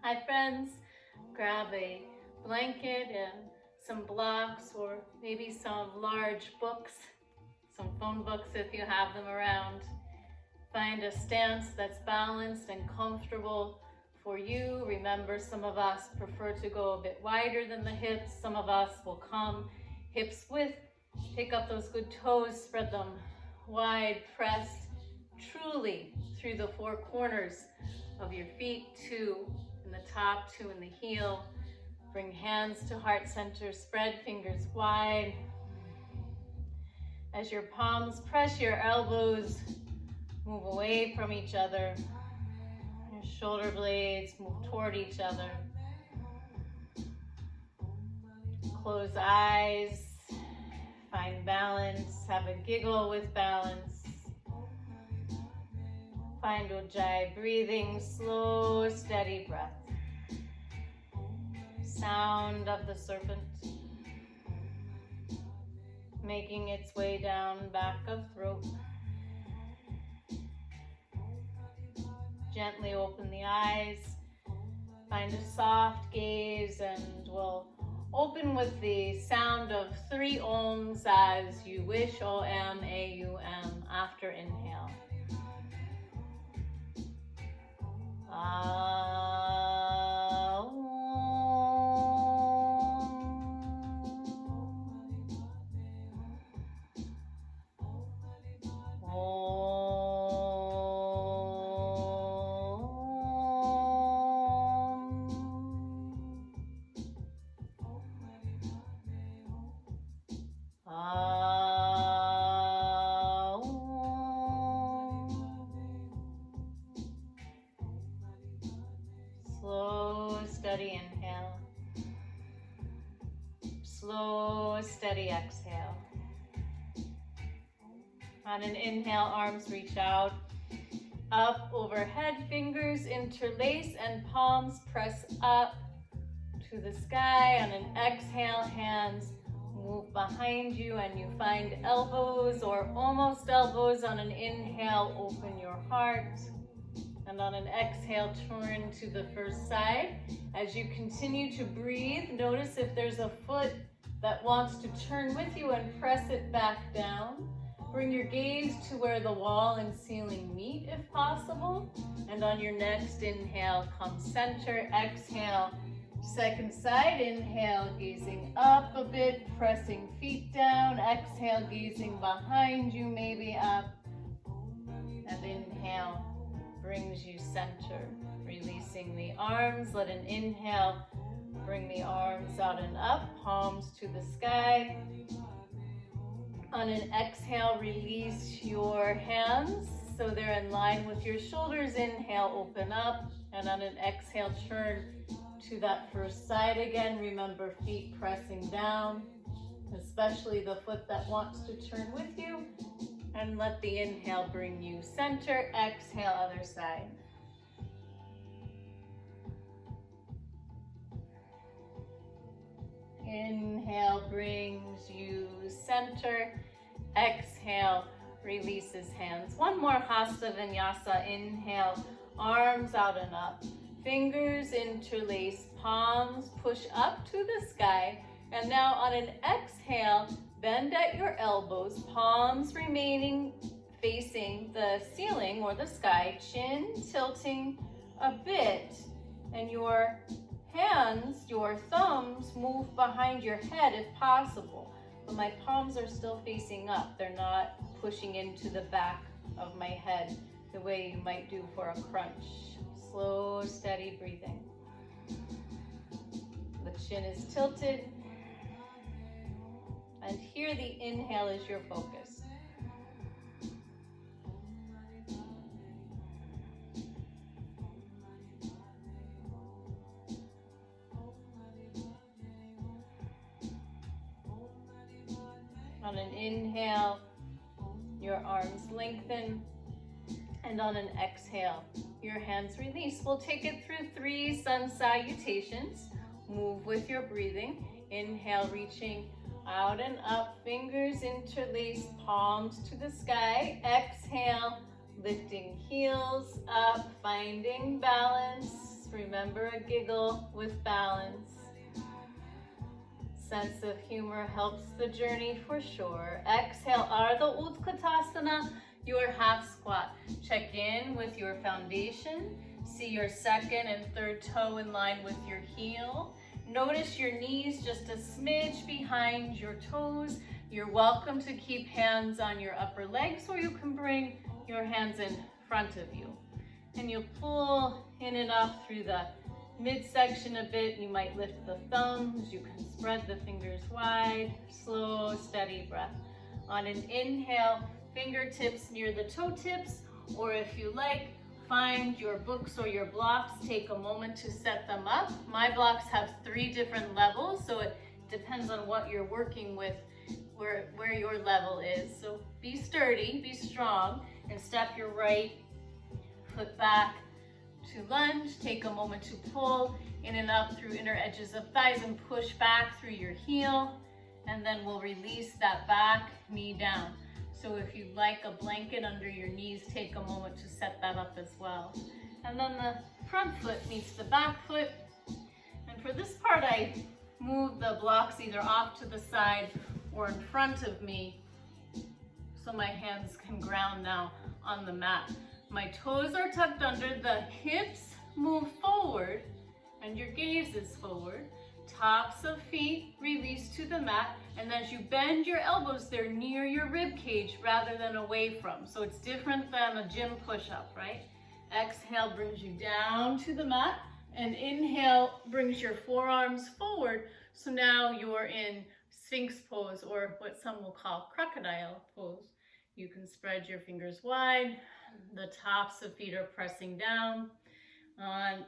Hi friends, grab a blanket and some blocks or maybe some large books, some phone books if you have them around. Find a stance that's balanced and comfortable for you. Remember, some of us prefer to go a bit wider than the hips. Some of us will come hips width. Pick up those good toes, spread them wide, press truly through the four corners of your feet, two in the top, two in the heel. Bring hands to heart center, spread fingers wide. As your palms press your elbows, move away from each other. Your shoulder blades move toward each other. Close eyes, find balance, have a giggle with balance. Find Ujjayi breathing, slow, steady breath. Sound of the serpent making its way down back of throat. Gently open the eyes. Find a soft gaze, and we'll open with the sound of 3 ohms as you wish, O-M, A-U-M, after inhale. Slow, steady inhale. Slow, steady exhale. On an inhale, arms reach out, up overhead, fingers interlace and palms press up to the sky. On an exhale, hands move behind you and you find elbows or almost elbows. On an inhale, open your heart. And on an exhale, turn to the first side. As you continue to breathe, notice if there's a foot that wants to turn with you and press it back down. Bring your gaze to where the wall and ceiling meet if possible. And on your next inhale, come center. Exhale, second side. Inhale, gazing up a bit, pressing feet down. Exhale, gazing behind you, maybe up. And inhale brings you center. Releasing the arms. Let an inhale bring the arms out and up, palms to the sky. On an exhale, release your hands so they're in line with your shoulders. Inhale, open up. And on an exhale, turn to that first side again. Remember, feet pressing down, especially the foot that wants to turn with you. And let the inhale bring you center. Exhale, other side. Inhale brings you center. Exhale, releases hands. One more Hasta Vinyasa. Inhale, arms out and up. Fingers interlace, palms push up to the sky. And now on an exhale, bend at your elbows, palms remaining facing the ceiling or the sky, chin tilting a bit, and your hands, your thumbs, move behind your head if possible. But my palms are still facing up. They're not pushing into the back of my head the way you might do for a crunch. Slow, steady breathing. The chin is tilted. And here the inhale is your focus. On an inhale, your arms lengthen. And on an exhale, your hands release. We'll take it through 3 sun salutations. Move with your breathing. Inhale, reaching out and up, fingers interlace, palms to the sky. Exhale, lifting heels up, finding balance. Remember a giggle with balance. Sense of humor helps the journey for sure. Exhale, Ardha Utkatasana, your half squat. Check in with your foundation. See your second and third toe in line with your heel. Notice your knees just a smidge behind your toes. You're welcome to keep hands on your upper legs, or you can bring your hands in front of you. And you'll pull in and up through the midsection a bit. You might lift the thumbs. You can spread the fingers wide. Slow, steady breath. On an inhale, fingertips near the toe tips, or if you like, find your books or your blocks. Take a moment to set them up. My blocks have 3 different levels, so it depends on what you're working with, where your level is. So be sturdy, be strong, and step your right foot back to lunge. Take a moment to pull in and up through inner edges of thighs and push back through your heel. And then we'll release that back knee down. So if you'd like a blanket under your knees, take a moment to set that up as well. And then the front foot meets the back foot. And for this part, I move the blocks either off to the side or in front of me, so my hands can ground now on the mat. My toes are tucked under, the hips move forward, and your gaze is forward. Tops of feet release to the mat, and as you bend your elbows, they're near your rib cage rather than away from. So it's different than a gym push-up, right? Exhale brings you down to the mat, and inhale brings your forearms forward. So now you're in Sphinx pose, or what some will call crocodile pose. You can spread your fingers wide. The tops of feet are pressing down. On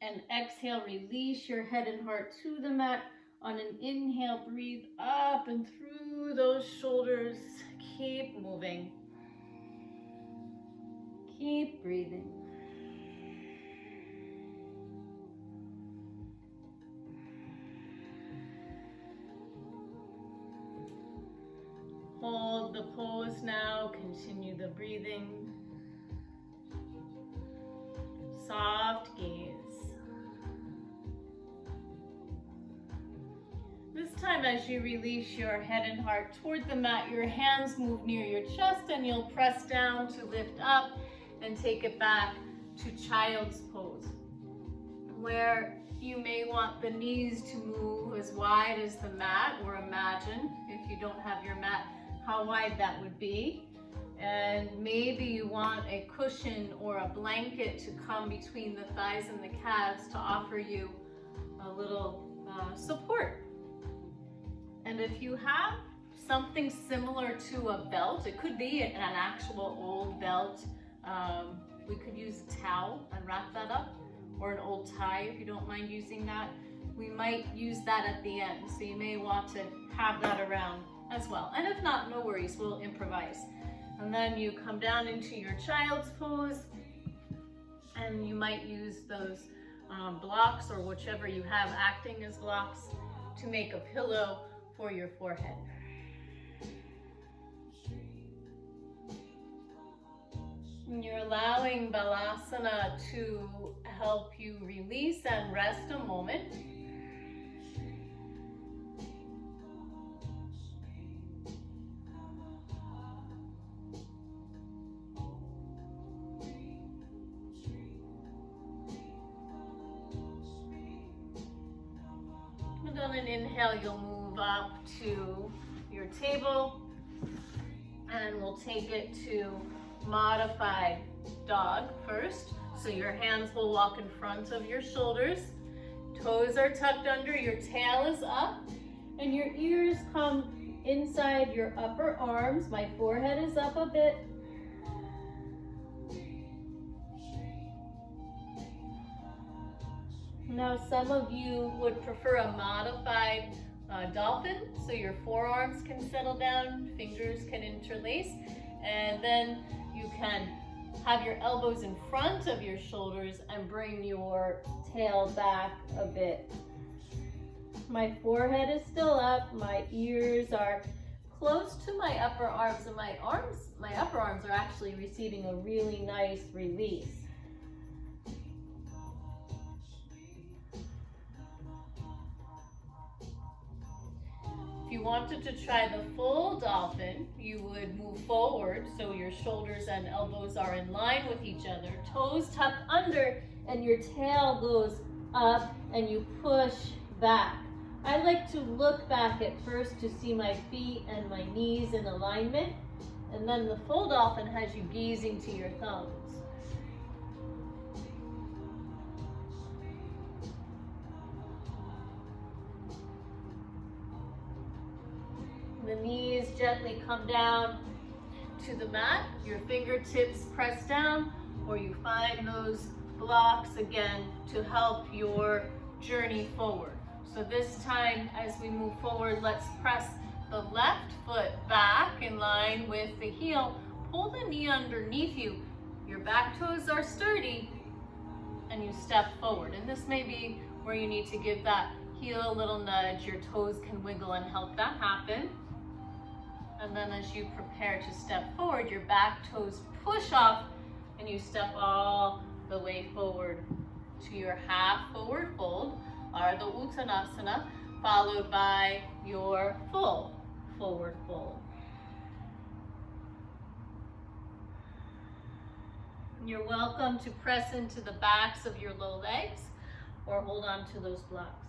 an exhale, release your head and heart to the mat. On an inhale, breathe up and through those shoulders. Keep moving. Keep breathing. Hold the pose now, continue the breathing. Soft gaze. This time, as you release your head and heart toward the mat, your hands move near your chest and you'll press down to lift up and take it back to child's pose, where you may want the knees to move as wide as the mat, or imagine, if you don't have your mat, how wide that would be. And maybe you want a cushion or a blanket to come between the thighs and the calves to offer you a little support. And if you have something similar to a belt, it could be an actual old belt. We could use a towel and wrap that up, or an old tie if you don't mind using that. We might use that at the end, so you may want to have that around as well. And if not, no worries, we'll improvise. And then you come down into your child's pose, and you might use those blocks, or whichever you have acting as blocks, to make a pillow for your forehead. And you're allowing Balasana to help you release and rest a moment. And on an inhale, you'll move up to your table, and we'll take it to modified dog first. So your hands will walk in front of your shoulders, toes are tucked under, your tail is up, and your ears come inside your upper arms. My forehead is up a bit. Now, some of you would prefer a modified dolphin, so your forearms can settle down, fingers can interlace, and then you can have your elbows in front of your shoulders and bring your tail back a bit. My forehead is still up, my ears are close to my upper arms, and my upper arms are actually receiving a really nice release. wanted to try the full dolphin, you would move forward so your shoulders and elbows are in line with each other, toes tuck under, and your tail goes up and you push back. I like to look back at first to see my feet and my knees in alignment, and then the full dolphin has you gazing to your thumbs. The knees gently come down to the mat, your fingertips press down, or you find those blocks again to help your journey forward. So this time, as we move forward, let's press the left foot back in line with the heel. Pull the knee underneath you. Your back toes are sturdy, and you step forward. And this may be where you need to give that heel a little nudge. Your toes can wiggle and help that happen. And then as you prepare to step forward, your back toes push off and you step all the way forward to your half forward fold, Ardha Uttanasana, followed by your full forward fold. You're welcome to press into the backs of your low legs or hold on to those blocks.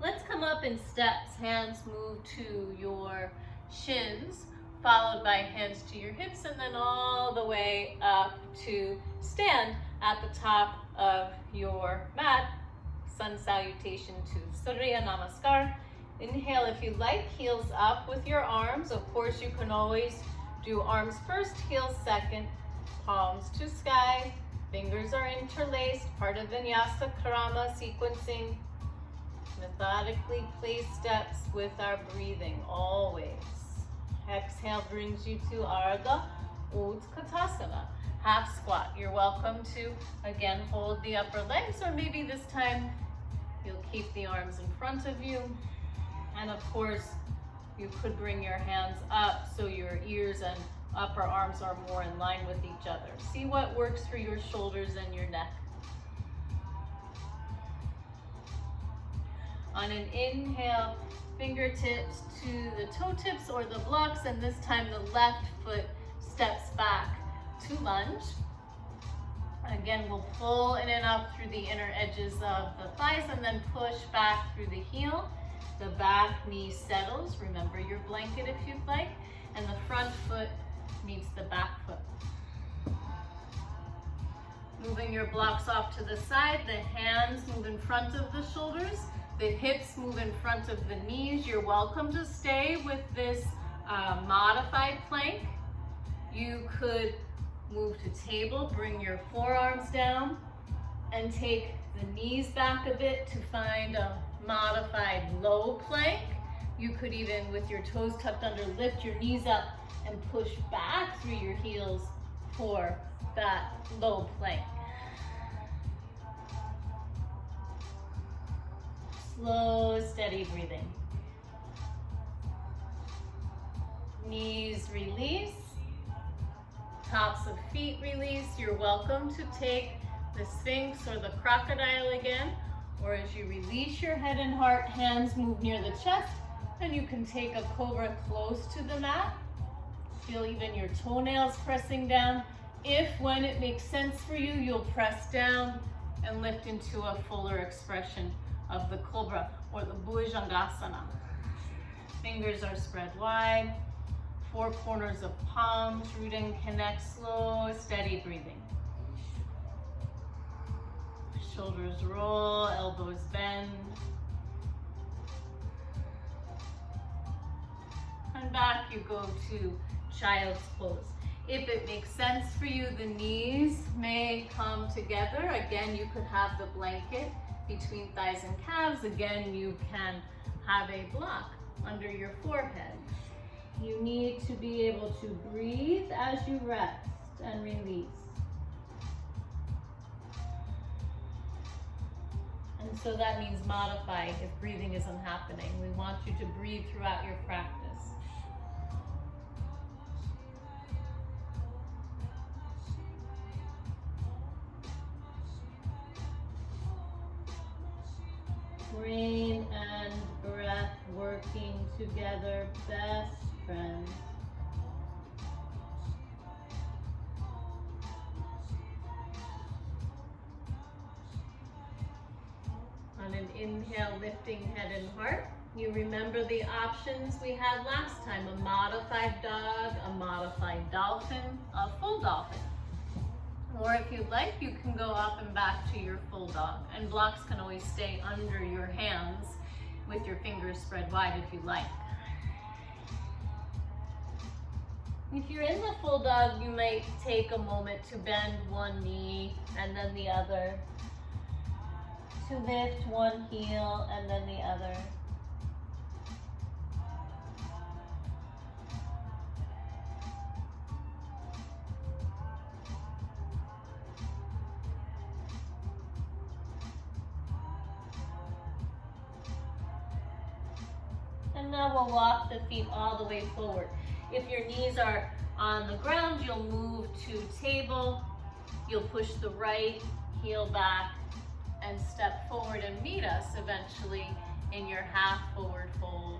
Let's come up in steps. Hands move to your shins, followed by hands to your hips, and then all the way up to stand at the top of your mat. Sun salutation to Surya Namaskar. Inhale if you like, heels up with your arms. Of course, you can always do arms first, heels second, palms to sky. Fingers are interlaced, part of Vinyasa Karama sequencing. Methodically place steps with our breathing, always. Exhale brings you to Ardha Utkatasana, half squat. You're welcome to, again, hold the upper legs, or maybe this time you'll keep the arms in front of you. And of course, you could bring your hands up so your ears and upper arms are more in line with each other. See what works for your shoulders and your neck. On an inhale, fingertips to the toe tips or the blocks, and this time the left foot steps back to lunge. Again, we'll pull in and up through the inner edges of the thighs and then push back through the heel. The back knee settles. Remember your blanket if you'd like. And the front foot meets the back foot. Moving your blocks off to the side, the hands move in front of the shoulders. The hips move in front of the knees. You're welcome to stay with this modified plank. You could move to table, bring your forearms down, and take the knees back a bit to find a modified low plank. You could even, with your toes tucked under, lift your knees up and push back through your heels for that low plank. Slow, steady breathing. Knees release. Tops of feet release. You're welcome to take the Sphinx or the crocodile again, or as you release your head and heart, hands move near the chest, and you can take a cobra close to the mat. Feel even your toenails pressing down. If, when it makes sense for you, you'll press down and lift into a fuller expression of the cobra or the Bhujangasana. Fingers are spread wide. Four corners of palms, root and connect, slow, steady breathing. Shoulders roll, elbows bend. And back you go to child's pose. If it makes sense for you, the knees may come together. Again, you could have the blanket between thighs and calves. Again, you can have a block under your forehead. You need to be able to breathe as you rest and release. And so that means modify if breathing isn't happening. We want you to breathe throughout your practice. together, best friends. On an inhale, lifting head and heart. You remember the options we had last time, a modified dog, a modified dolphin, a full dolphin. Or if you'd like, you can go up and back to your full dog. And blocks can always stay under your hands with your fingers spread wide if you like. If you're in the full dog, you might take a moment to bend one knee and then the other, to lift one heel and then the other. And now we'll walk the feet all the way forward. If your knees are on the ground, you'll move to table. You'll push the right heel back and step forward and meet us eventually in your half forward fold.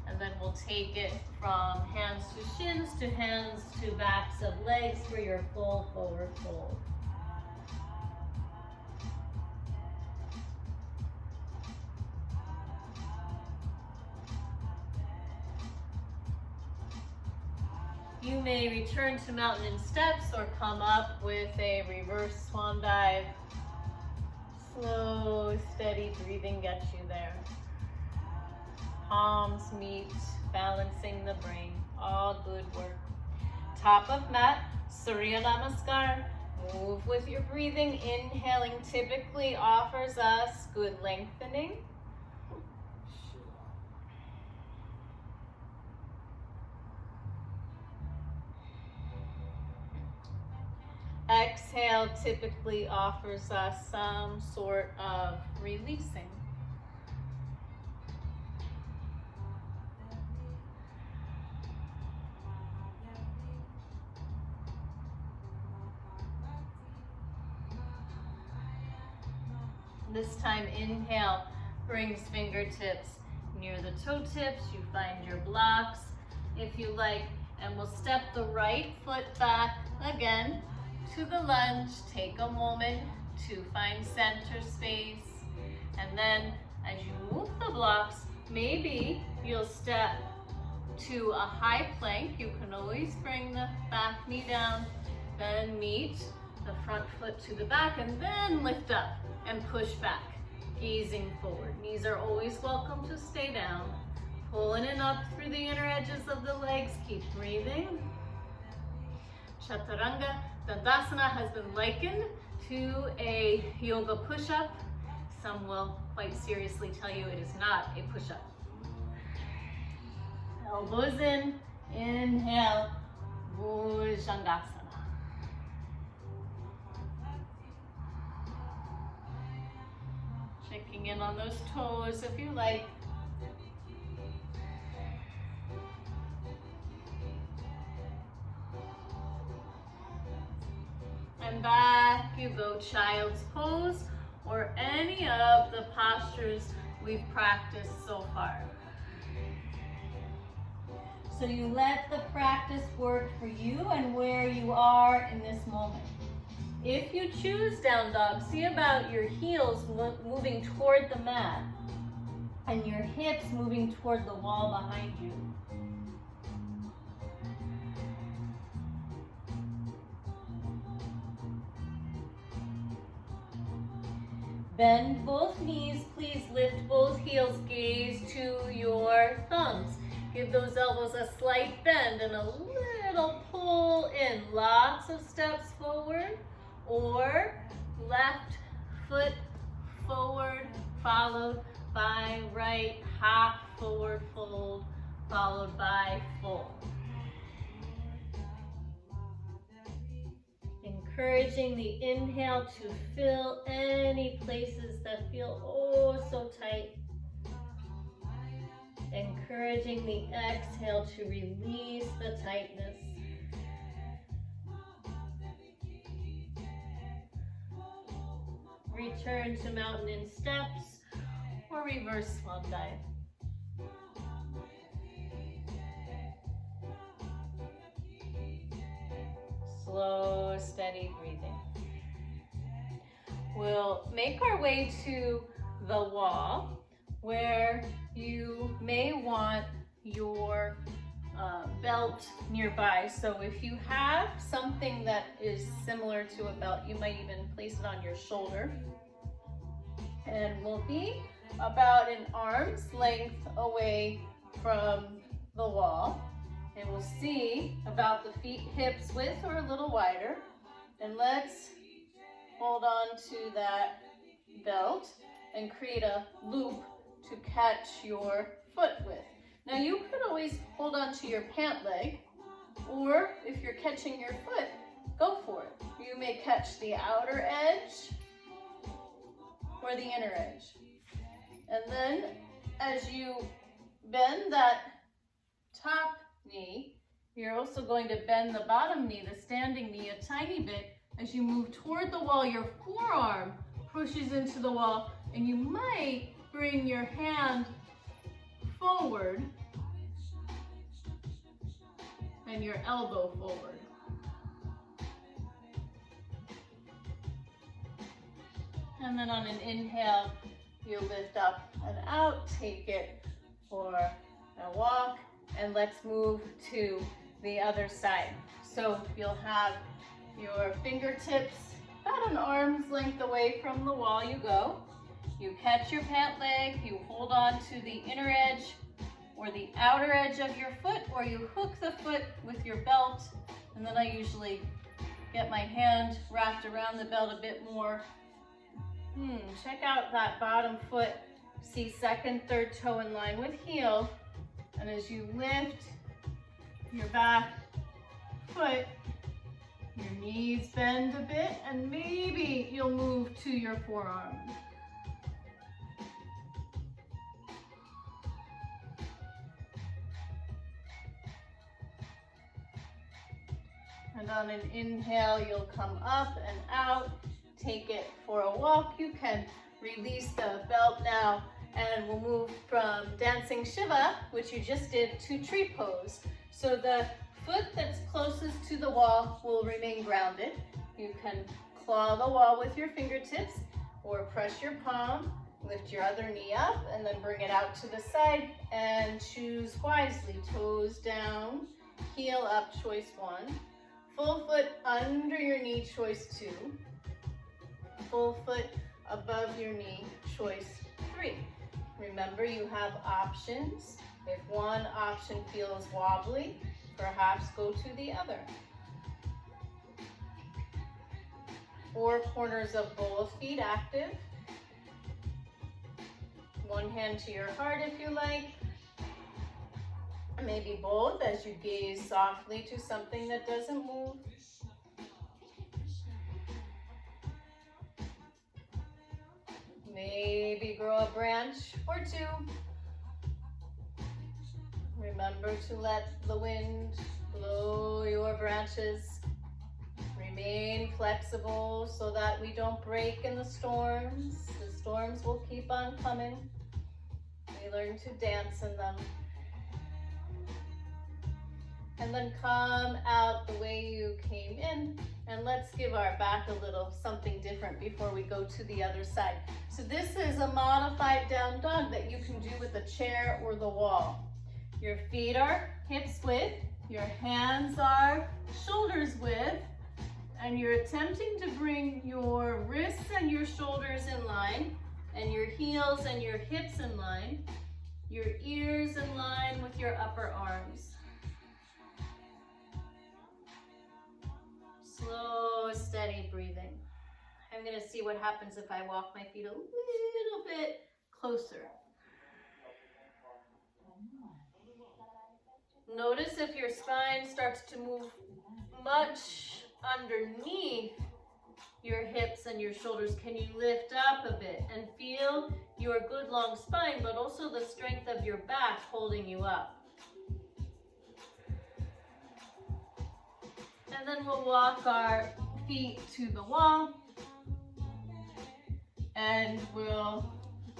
And then we'll take it from hands to shins to hands to backs of legs for your full forward fold. You may return to mountain in steps or come up with a reverse swan dive. Slow, steady breathing gets you there. Palms meet, balancing the brain. All good work. Top of mat, Surya Namaskar. Move with your breathing. Inhaling typically offers us good lengthening. Exhale typically offers us some sort of releasing. This time, inhale brings fingertips near the toe tips. You find your blocks if you like, and we'll step the right foot back again to the lunge. Take a moment to find center space. And then as you move the blocks, maybe you'll step to a high plank. You can always bring the back knee down, then meet the front foot to the back, and then lift up and push back, gazing forward. Knees are always welcome to stay down. Pulling it up through the inner edges of the legs. Keep breathing. Chaturanga Dandasana has been likened to a yoga push-up. Some will quite seriously tell you it is not a push-up. Elbows in, inhale, Bhujangasana. Checking in on those toes if you like. And back you go, child's pose, or any of the postures we've practiced so far. So you let the practice work for you and where you are in this moment. If you choose down dog, see about your heels moving toward the mat and your hips moving toward the wall behind you. Bend both knees, please lift both heels, gaze to your thumbs. Give those elbows a slight bend and a little pull in. Lots of steps forward, or left foot forward, followed by right half forward fold, followed by full. Encouraging the inhale to fill any places that feel oh so tight. Encouraging the exhale to release the tightness. Return to mountain in steps or reverse swan dive. Slow, steady breathing. We'll make our way to the wall where you may want your belt nearby. So if you have something that is similar to a belt, you might even place it on your shoulder. And we'll be about an arm's length away from the wall. And we'll see about the feet hips width or a little wider. And let's hold on to that belt and create a loop to catch your foot with. Now you could always hold on to your pant leg, or if you're catching your foot, go for it. You may catch the outer edge or the inner edge. And then as you bend that top knee, you're also going to bend the bottom knee, the standing knee, a tiny bit. As you move toward the wall, your forearm pushes into the wall, and you might bring your hand forward and your elbow forward. And then on an inhale, you lift up and out, take it for a walk, and let's move to the other side. So you'll have your fingertips about an arm's length away from the wall. You go. You catch your pant leg, you hold on to the inner edge or the outer edge of your foot, or you hook the foot with your belt, and then I usually get my hand wrapped around the belt a bit more. Check out that bottom foot. See second, third toe in line with heel, and as you lift your back foot, your knees bend a bit, and maybe you'll move to your forearm. And on an inhale, you'll come up and out, take it for a walk. You can release the belt now, and we'll move from dancing Shiva, which you just did, to tree pose. So the foot that's closest to the wall will remain grounded. You can claw the wall with your fingertips or press your palm, lift your other knee up, and then bring it out to the side and choose wisely. Toes down, heel up, choice 1. Full foot under your knee, choice 2. Full foot above your knee, choice 3. Remember, you have options. If one option feels wobbly, perhaps go to the other. 4 corners of both feet active. One hand to your heart if you like. Maybe both as you gaze softly to something that doesn't move. Maybe grow a branch or 2. Remember to let the wind blow your branches. Remain flexible so that we don't break in the storms. The storms will keep on coming. We learn to dance in them. And then come out the way you came in, and let's give our back a little something different before we go to the other side. So this is a modified down dog that you can do with a chair or the wall. Your feet are hips width, your hands are shoulders width, and you're attempting to bring your wrists and your shoulders in line, and your heels and your hips in line, your ears in line with your upper arms. Slow, steady breathing. I'm going to see what happens if I walk my feet a little bit closer. Notice if your spine starts to move much underneath your hips and your shoulders. Can you lift up a bit and feel your good long spine, but also the strength of your back holding you up? And then we'll walk our feet to the wall, and we'll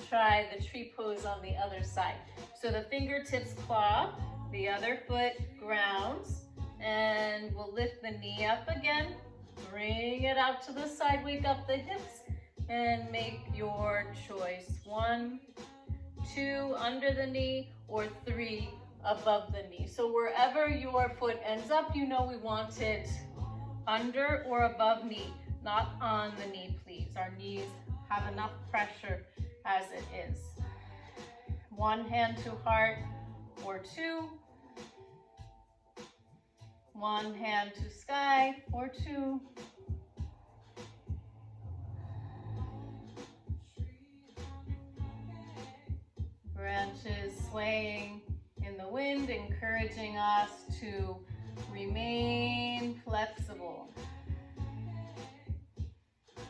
try the tree pose on the other side. So the fingertips claw, the other foot grounds, And we'll lift the knee up again. Bring it out to the side, wake up the hips, and make your choice. 1, 2 under the knee, or 3 above the knee. So wherever your foot ends up, you know we want it under or above knee, not on the knee, please. Our knees have enough pressure as it is. 1 hand to heart, or 2. 1 hand to sky, or 2. Branches swaying in the wind, encouraging us to remain flexible.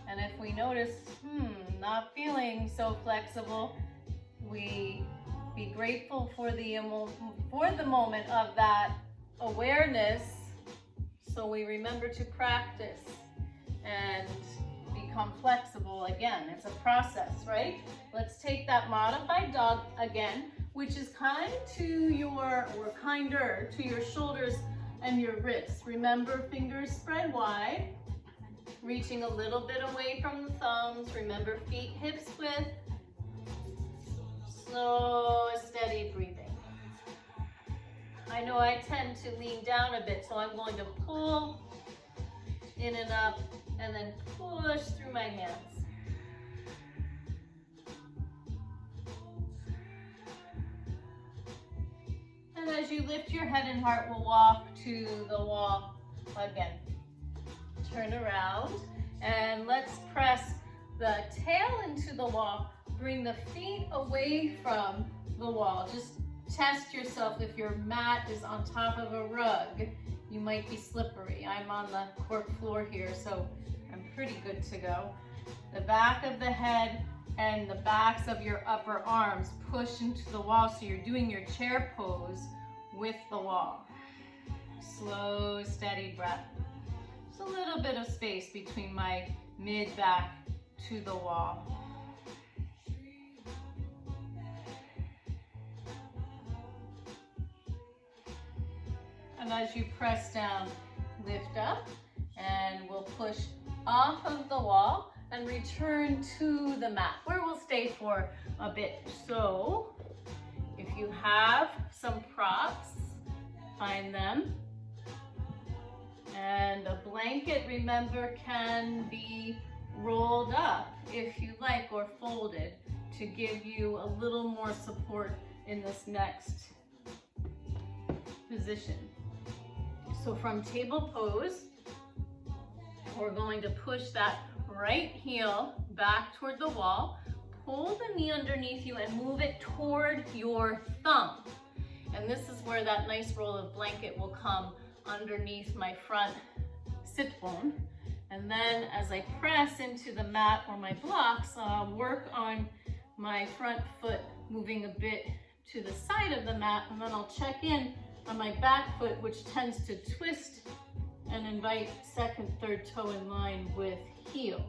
And if we notice, not feeling so flexible, we be grateful for the moment of that awareness, so we remember to practice and become flexible again. It's a process, right? Let's take that modified dog again, which is kinder to your shoulders and your wrists. Remember, fingers spread wide, reaching a little bit away from the thumbs. Remember, feet hips width. Slow, steady breathing. I know I tend to lean down a bit, so I'm going to pull in and up and then push through my hands. And as you lift your head and heart, we'll walk to the wall again. Turn around and let's press the tail into the wall. Bring the feet away from the wall. Just test yourself. If your mat is on top of a rug, you might be slippery. I'm on the cork floor here, so I'm pretty good to go. The back of the head and the backs of your upper arms push into the wall, so you're doing your chair pose with the wall. Slow, steady breath. Just a little bit of space between my mid-back to the wall. And as you press down, lift up, and we'll push off of the wall and return to the mat, where we'll stay for a bit. So if you have some props, find them. And a blanket, remember, can be rolled up if you like, or folded, to give you a little more support in this next position. So from table pose, we're going to push that right heel back toward the wall, pull the knee underneath you and move it toward your thumb. And this is where that nice roll of blanket will come underneath my front sit bone. And then as I press into the mat or my blocks, I'll work on my front foot moving a bit to the side of the mat, and then I'll check in on my back foot, which tends to twist and invite second, third toe in line with heel.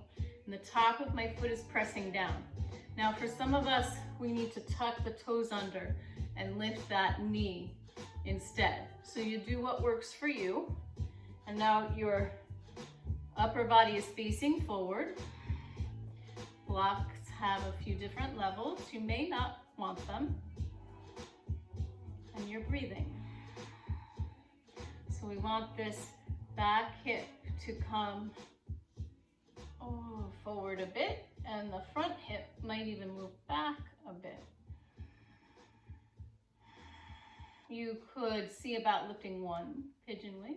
And the top of my foot is pressing down. Now for some of us, we need to tuck the toes under and lift that knee instead. So you do what works for you. And now your upper body is facing forward. Blocks have a few different levels. You may not want them. And you're breathing. So we want this back hip to come forward a bit, and the front hip might even move back a bit. You could see about lifting 1 pigeon wing.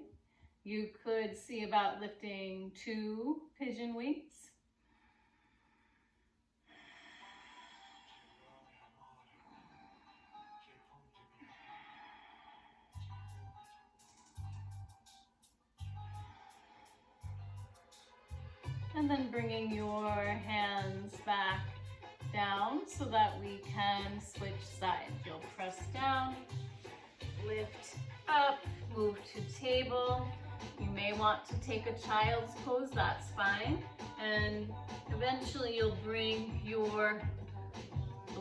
You could see about lifting 2 pigeon wings. And then bringing your hands back down so that we can switch sides. You'll press down, lift up, move to table. You may want to take a child's pose, that's fine. And eventually you'll bring your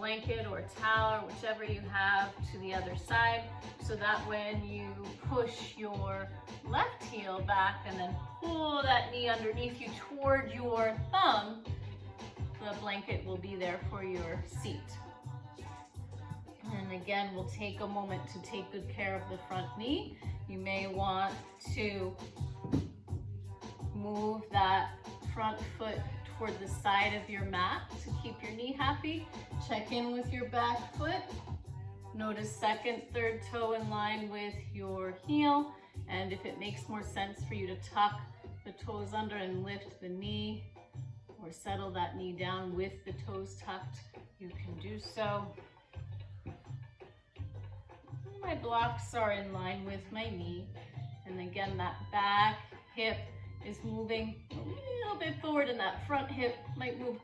blanket or towel or whichever you have to the other side, so that when you push your left heel back and then pull that knee underneath you toward your thumb, the blanket will be there for your seat. And again, we'll take a moment to take good care of the front knee. You may want to move that front foot toward the side of your mat to keep your knee happy. Check in with your back foot. Notice second, third toe in line with your heel. And if it makes more sense for you to tuck the toes under and lift the knee, or settle that knee down with the toes tucked, you can do so. My blocks are in line with my knee. And again, that back hip is moving a little bit forward, and that front hip might move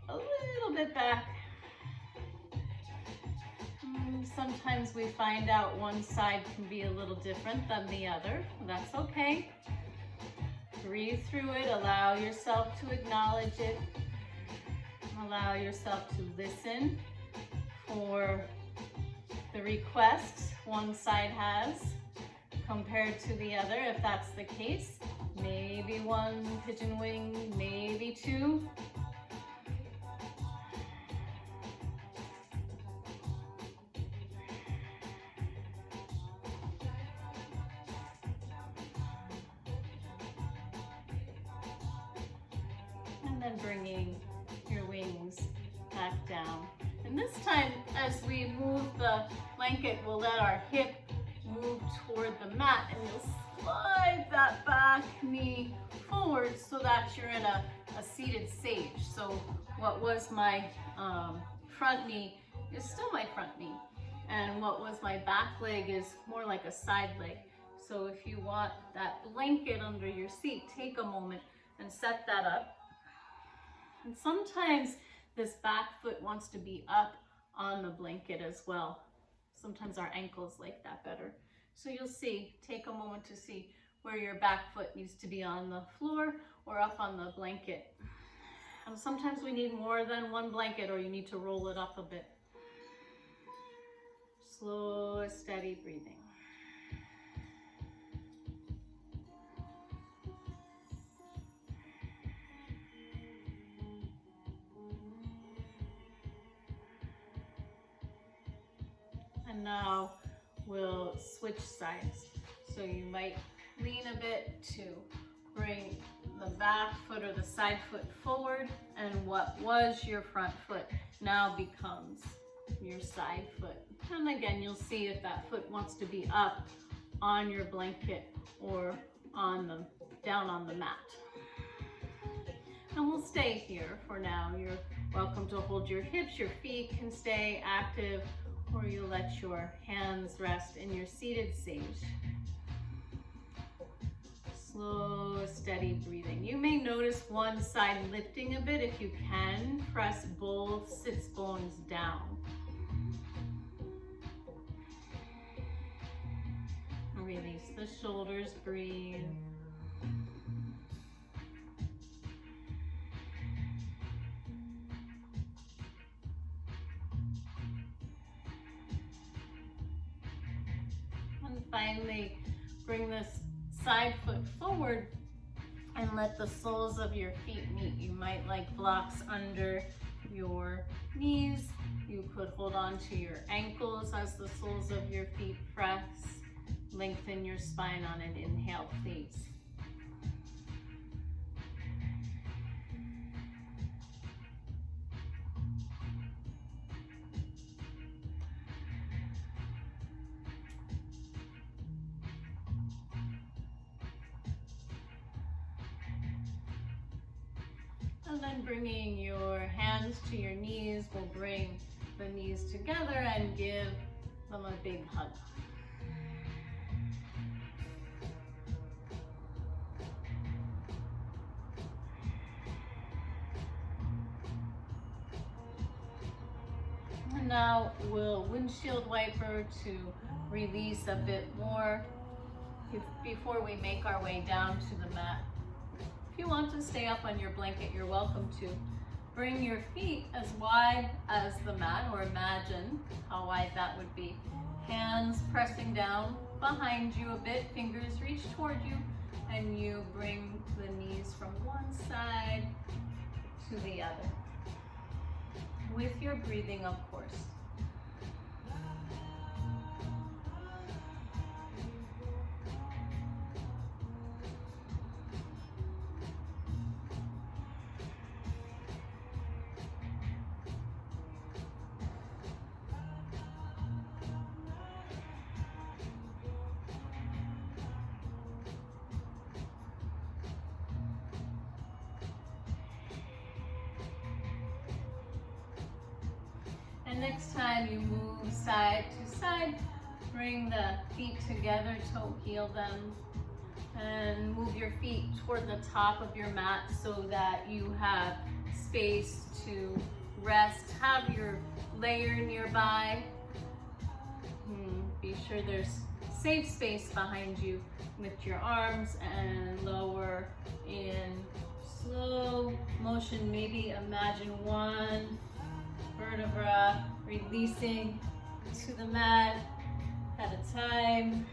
a little bit back. Sometimes we find out one side can be a little different than the other. That's okay. Breathe through it. Allow yourself to acknowledge it. Allow yourself to listen for the requests one side has compared to the other, if that's the case. Maybe one pigeon wing, maybe two. And then bringing your wings back down. And this time, as we move the blanket, we'll let our hip move toward the mat, and you'll slide that back knee forward so that you're in a seated sage. So what was my front knee is still my front knee, and what was my back leg is more like a side leg. So if you want that blanket under your seat, take a moment and set that up. And sometimes this back foot wants to be up on the blanket as well. Sometimes our ankles like that better. So you'll see, take a moment to see where your back foot needs to be on the floor or up on the blanket. And sometimes we need more than one blanket, or you need to roll it up a bit. Slow, steady breathing. And now we'll switch sides. So you might lean a bit to bring the back foot or the side foot forward, and what was your front foot now becomes your side foot. And again, you'll see if that foot wants to be up on your blanket or down on the mat. And we'll stay here for now. You're welcome to hold your hips, your feet can stay active, or you let your hands rest in your seated sage. Slow, steady breathing. You may notice one side lifting a bit. If you can, press both sits bones down. Release the shoulders, breathe. Finally, bring this side foot forward and let the soles of your feet meet. You might like blocks under your knees. You could hold on to your ankles as the soles of your feet press. Lengthen your spine on an inhale, please. And then bringing your hands to your knees, we'll bring the knees together and give them a big hug. And now we'll windshield wiper to release a bit more before we make our way down to the mat. If you want to stay up on your blanket, you're welcome to. bring your feet as wide as the mat, or imagine how wide that would be. Hands pressing down behind you a bit, fingers reach toward you, and you bring the knees from one side to the other. With your breathing, of course. And next time you move side to side, bring the feet together, toe heel them, and move your feet toward the top of your mat so that you have space to rest. Have your layer nearby. Be sure there's safe space behind you. Lift your arms and lower in slow motion. Maybe imagine one vertebra releasing to the mat at a time.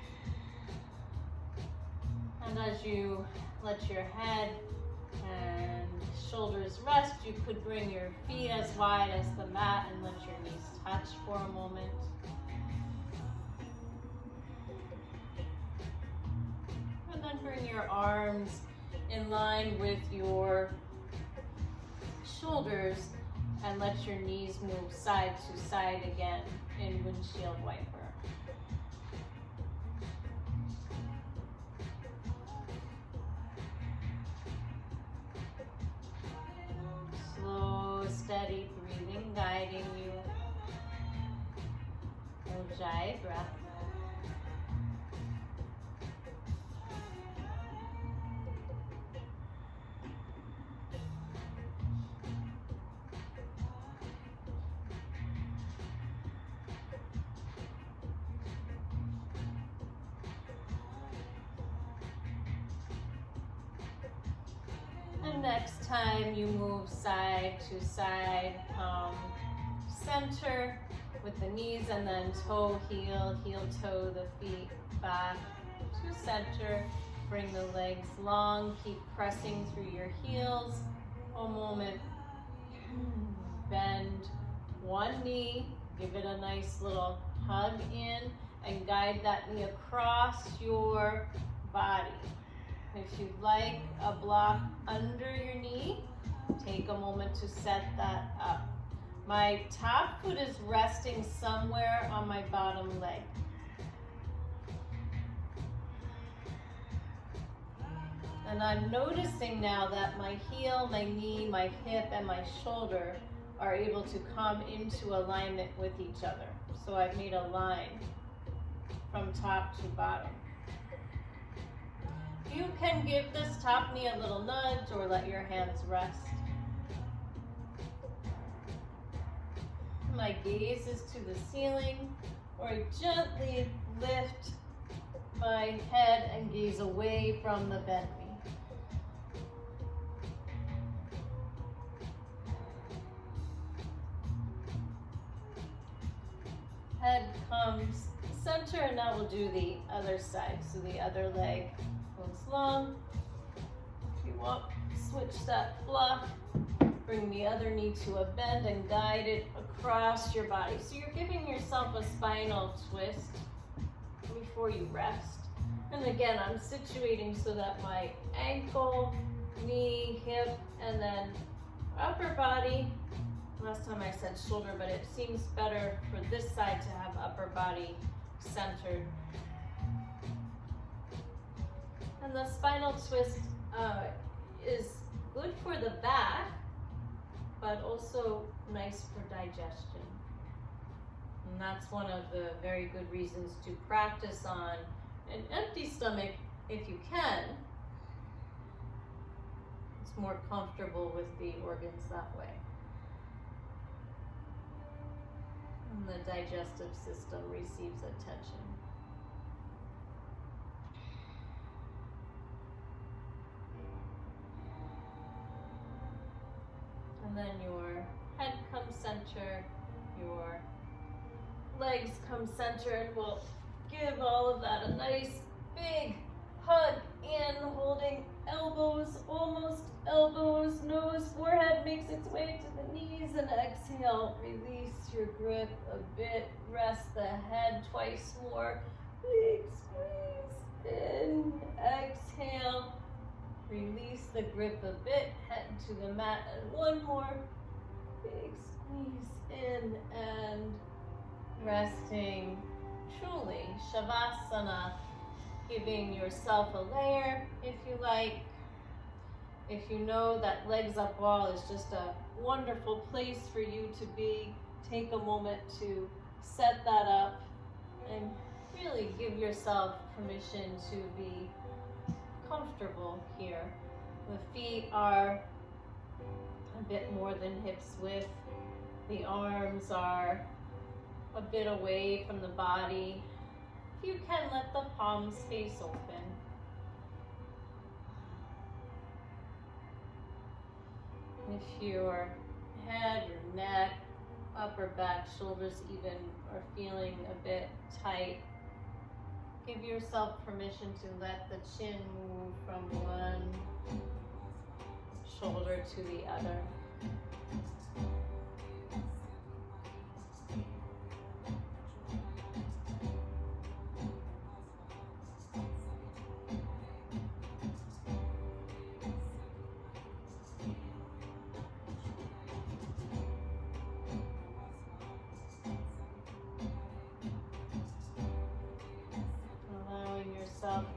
And as you let your head and shoulders rest, you could bring your feet as wide as the mat and let your knees touch for a moment. And then bring your arms in line with your shoulders and let your knees move side to side again in windshield wiper. Slow, steady breathing, guiding you. Ujjayi breath. And next time you move side to side, center with the knees, and then toe, heel, heel, toe, the feet back to center. Bring the legs long, keep pressing through your heels. A moment, bend one knee, give it a nice little hug in, and guide that knee across your body. If you'd like a block under your knee, take a moment to set that up. My top foot is resting somewhere on my bottom leg. And I'm noticing now that my heel, my knee, my hip, and my shoulder are able to come into alignment with each other. So I've made a line from top to bottom. You can give this top knee a little nudge or let your hands rest. My gaze is to the ceiling, or I gently lift my head and gaze away from the bent knee. Head comes center, and now we'll do the other side. So the other leg goes long. If you want, switch that block. Bring the other knee to a bend and guide it across your body. So you're giving yourself a spinal twist before you rest. And again, I'm situating so that my ankle, knee, hip, and then upper body. Last time I said shoulder, but it seems better for this side to have upper body centered. And the spinal twist is good for the back, but also nice for digestion. And that's one of the very good reasons to practice on an empty stomach if you can. It's more comfortable with the organs that way. And the digestive system receives attention. And then your center. Your legs come center, and we'll give all of that a nice big hug in, holding elbows, almost elbows, nose, forehead makes its way to the knees, and exhale, release your grip a bit, rest the head twice more, big squeeze, in, exhale, release the grip a bit, head to the mat, and one more, big squeeze in, and resting, truly, Shavasana, giving yourself a layer if you like. If you know that legs up wall is just a wonderful place for you to be, take a moment to set that up and really give yourself permission to be comfortable here. The feet are a bit more than hips width. The arms are a bit away from the body. You can let the palms face open. If your head, your neck, upper back, shoulders even are feeling a bit tight, give yourself permission to let the chin move from one shoulder to the other.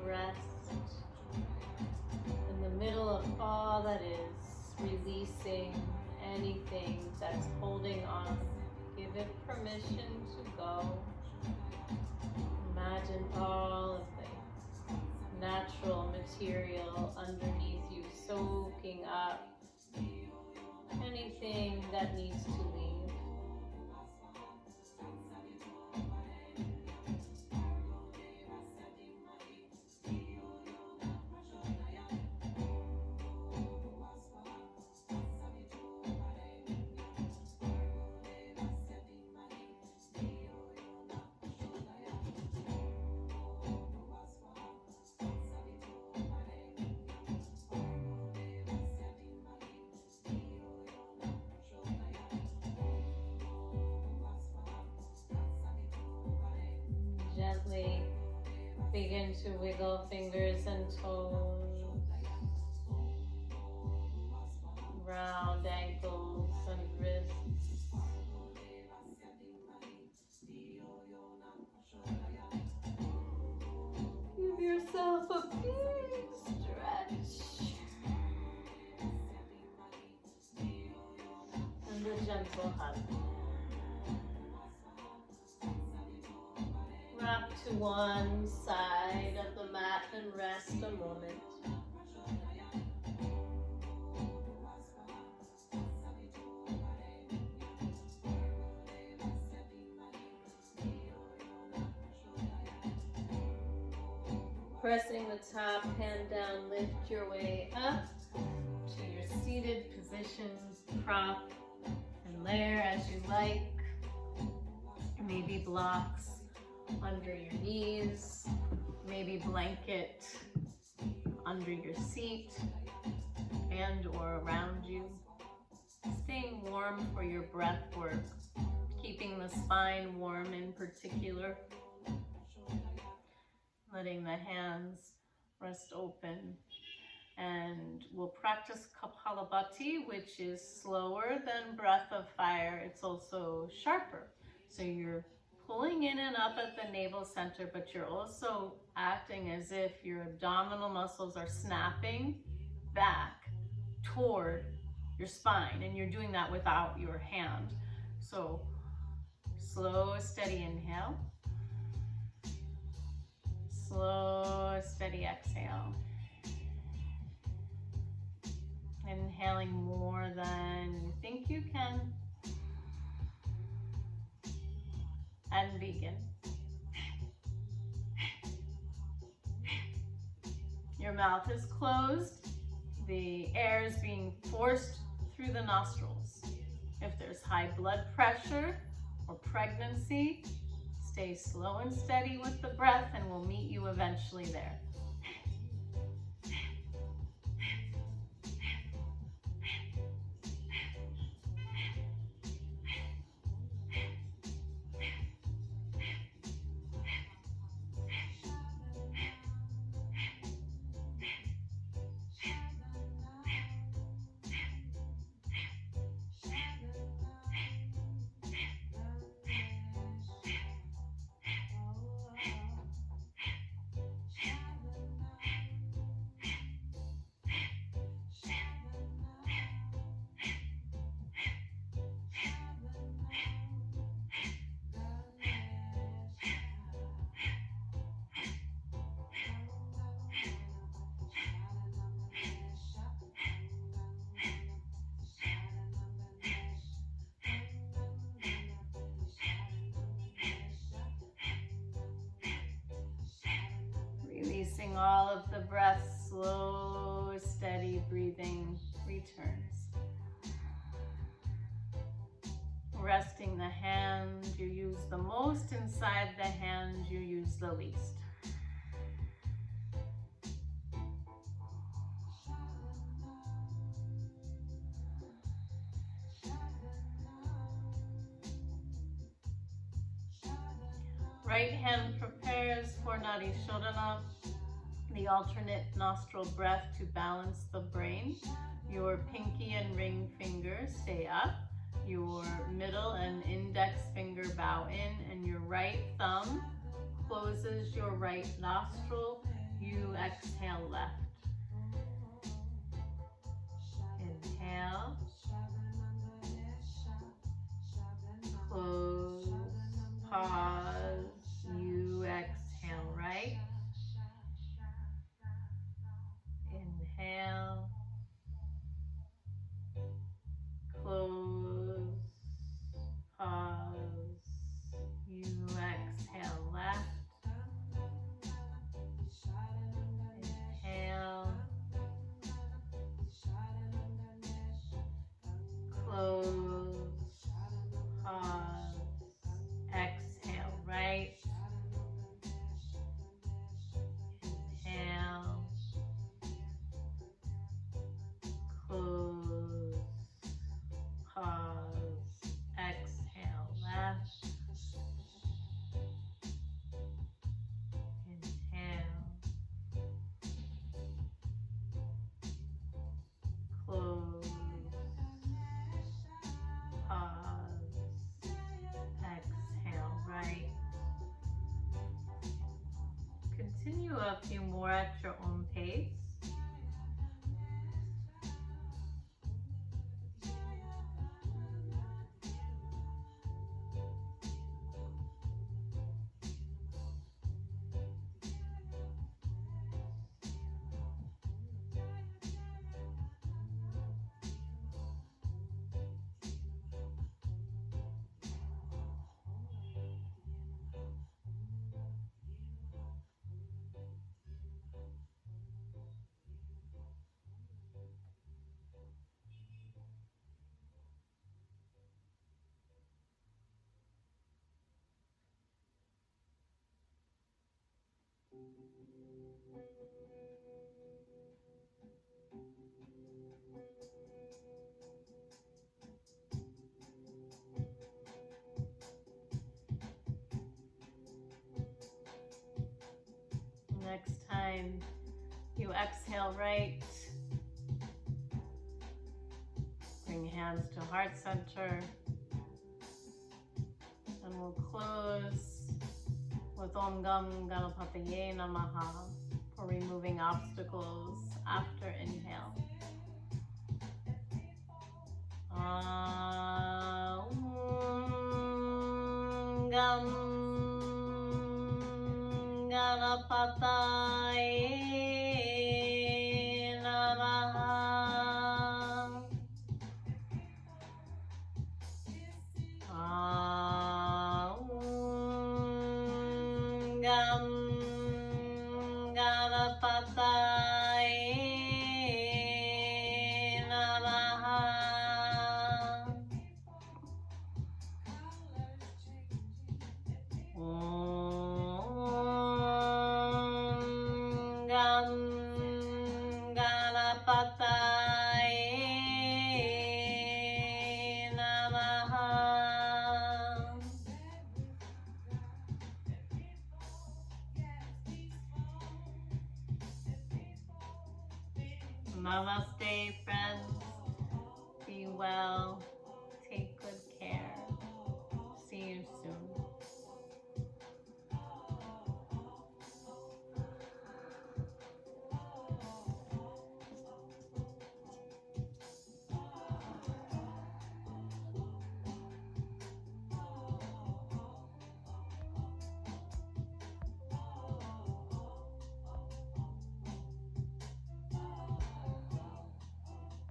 Rest in the middle of all that is, releasing anything that's holding on. Give it permission to go. Imagine all of the natural material underneath you soaking up anything that needs to leave. Gently begin to wiggle fingers and toes, round ankles and wrists. Give yourself a big stretch and a gentle hug. Rock to one side of the mat and rest a moment. Pressing the top hand down, lift your way up to your seated position, prop and layer as you like. Maybe blocks under your knees, maybe blanket under your seat and or around you. Staying warm for your breath work, keeping the spine warm in particular. Letting the hands rest open. And we'll practice Kapalabhati, which is slower than breath of fire. It's also sharper. So you're pulling in and up at the navel center, but you're also acting as if your abdominal muscles are snapping back toward your spine, and you're doing that without your hand. So slow, steady inhale. Slow, steady exhale. Inhaling more than you think you can. And begin. Your mouth is closed. The air is being forced through the nostrils. If there's high blood pressure or pregnancy, stay slow and steady with the breath and we'll meet you eventually there. Releasing all of the breath, slow, steady breathing returns. Resting the hand you use the most inside the hand you use the least. Right hand prepares for Nadi Shodhana, the alternate nostril breath to balance the brain. Your pinky and ring fingers stay up. Your middle and index finger bow in, and your right thumb closes your right nostril. You exhale left. Inhale. Close. Pause. You exhale right. Inhale. Close. Pause. You exhale left. Inhale. Close. Pause. Exhale right. Inhale. Close. Pause. Exhale left. Inhale. Close. Pause. Exhale right. Continue a few more at your own pace. Next time you exhale right, bring hands to heart center, and we'll close with Om Gam Ganapataye Namaha for removing obstacles after inhale. Om Gam Ganapataye Namaha. Om Gam Ganapataye Namaha. Namaste, friends. Be well.